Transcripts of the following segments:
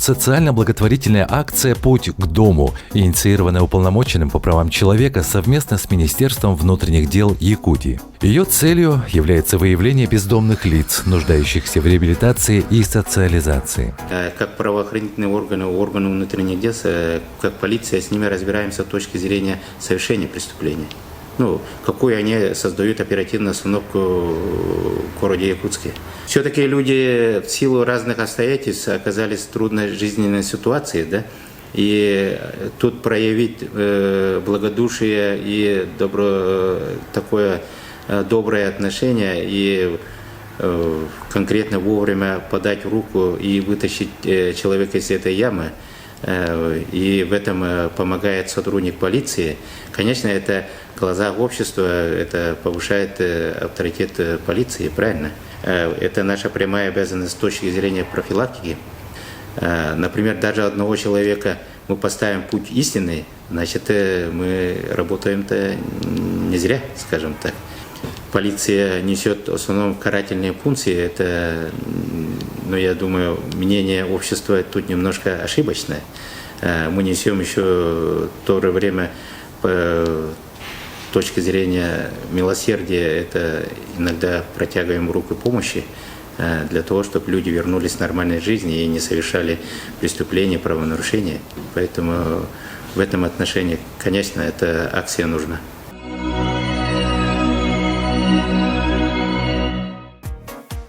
социально-благотворительная акция «Путь к дому», инициированная уполномоченным по правам человека совместно с Министерством внутренних дел Якутии. Ее целью является выявление бездомных лиц, нуждающихся в реабилитации и социализации. Как правоохранительные органы внутренних дел, как полиция, с ними разбираемся с точки зрения совершения преступления. Какую они создают оперативную остановку в городе Якутске. Все-таки люди в силу разных обстоятельств оказались в трудной жизненной ситуации, да? И тут проявить благодушие и такое доброе отношение и конкретно вовремя подать руку и вытащить человека из этой ямы, и в этом помогает сотрудник полиции. Конечно, это в глазах общества, это повышает авторитет полиции, правильно? Это наша прямая обязанность с точки зрения профилактики. Например, даже одного человека мы поставим путь истинный, значит, мы работаем-то не зря, скажем так. Полиция несет в основном карательные функции. Это, я думаю, мнение общества тут немножко ошибочное. Мы несем еще в то же время с точки зрения милосердия, это иногда протягиваем руку помощи для того, чтобы люди вернулись к нормальной жизни и не совершали преступления, правонарушения. Поэтому в этом отношении, конечно, эта акция нужна.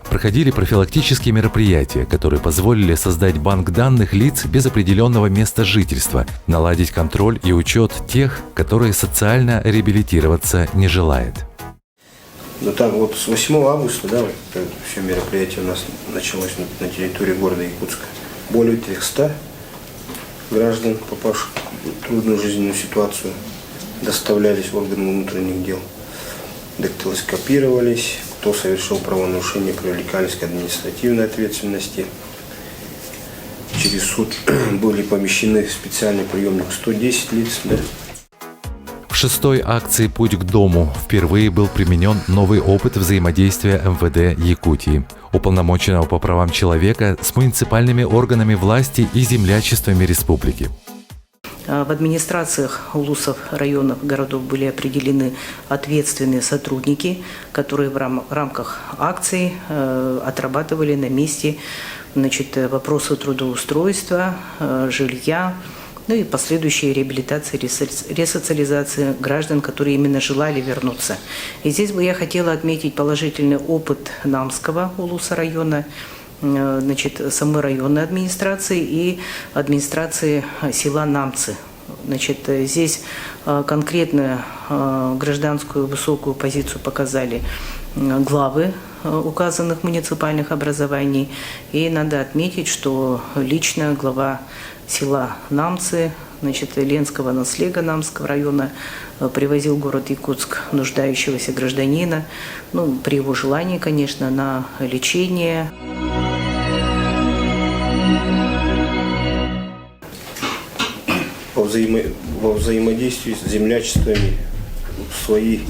Проходили профилактические мероприятия, которые позволили создать банк данных лиц без определенного места жительства, наладить контроль и учет тех, которые социально реабилитироваться не желают. Так с 8 августа, все мероприятие у нас началось на территории города Якутска. Более 300 граждан, попавших в трудную жизненную ситуацию, доставлялись в органы внутренних дел, дактилоскопировались. Кто совершил правонарушение, привлекались к административной ответственности. Через суд были помещены в специальный приемник 110 лиц. В 6-й акции «Путь к дому» впервые был применен новый опыт взаимодействия МВД Якутии, уполномоченного по правам человека с муниципальными органами власти и землячествами республики. В администрациях улусов, районов, городов были определены ответственные сотрудники, которые в рамках акций отрабатывали на месте вопросы трудоустройства, жилья, и последующей реабилитации, ресоциализации граждан, которые именно желали вернуться. И здесь бы я хотела отметить положительный опыт Намского улуса района, самой районной администрации и администрации села Намцы. Здесь конкретно гражданскую высокую позицию показали главы указанных муниципальных образований. И надо отметить, что лично глава села Намцы, Ленского наслега Намского района, привозил в город Якутск нуждающегося гражданина, при его желании, конечно, на лечение. Во взаимодействии с землячествами в свои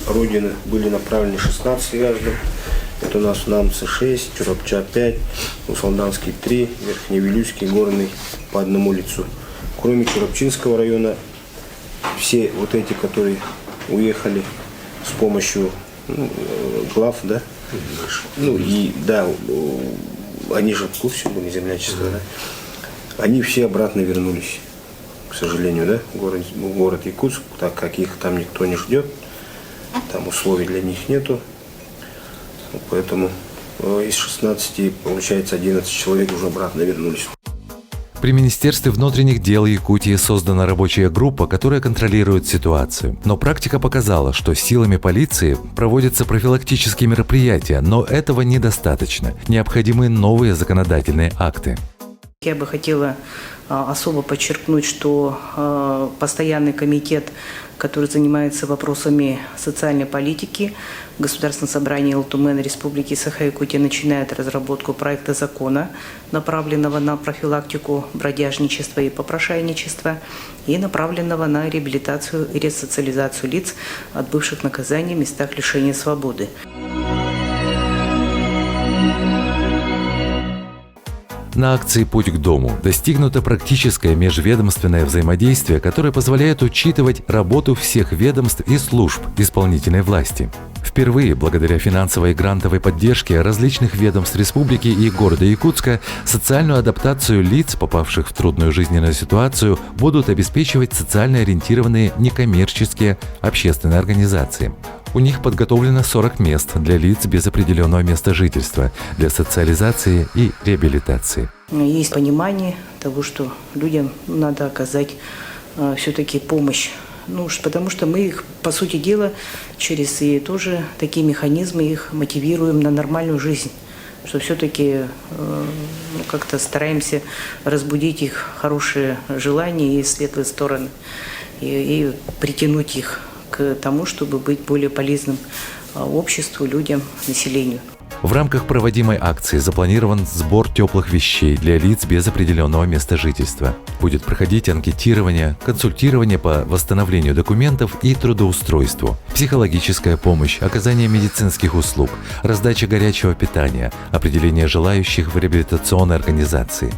родины были направлены 16 граждан. Это у нас Намцы 6, Чурапча 5, Усалданский 3, Верхневилюйский, Горный по одному лицу. Кроме Чурапчинского района, все эти, которые уехали с помощью глав, они же в курсе были землячества, они все обратно вернулись, к сожалению, в город Якутск, так как их там никто не ждет, там условий для них нету. Поэтому из 16, получается, 11 человек уже обратно вернулись. При Министерстве внутренних дел Якутии создана рабочая группа, которая контролирует ситуацию. Но практика показала, что силами полиции проводятся профилактические мероприятия, но этого недостаточно. Необходимы новые законодательные акты. Я бы хотела особо подчеркнуть, что постоянный комитет, который занимается вопросами социальной политики, Государственное собрание ЛТУМЭН Республики Саха-Якутия начинает разработку проекта закона, направленного на профилактику бродяжничества и попрошайничества, и направленного на реабилитацию и ресоциализацию лиц, отбывших наказание в местах лишения свободы. На акции «Путь к дому» достигнуто практическое межведомственное взаимодействие, которое позволяет учитывать работу всех ведомств и служб исполнительной власти. Впервые, благодаря финансовой и грантовой поддержке различных ведомств республики и города Якутска, социальную адаптацию лиц, попавших в трудную жизненную ситуацию, будут обеспечивать социально ориентированные некоммерческие общественные организации. У них подготовлено 40 мест для лиц без определенного места жительства, для социализации и реабилитации. Есть понимание того, что людям надо оказать все-таки помощь. Потому что мы их, по сути дела, через и тоже такие механизмы их мотивируем на нормальную жизнь. Что все-таки как-то стараемся разбудить их хорошие желания и светлые стороны. И притянуть их к тому, чтобы быть более полезным обществу, людям, населению. В рамках проводимой акции запланирован сбор теплых вещей для лиц без определенного места жительства. Будет проходить анкетирование, консультирование по восстановлению документов и трудоустройству, психологическая помощь, оказание медицинских услуг, раздача горячего питания, определение желающих в реабилитационной организации.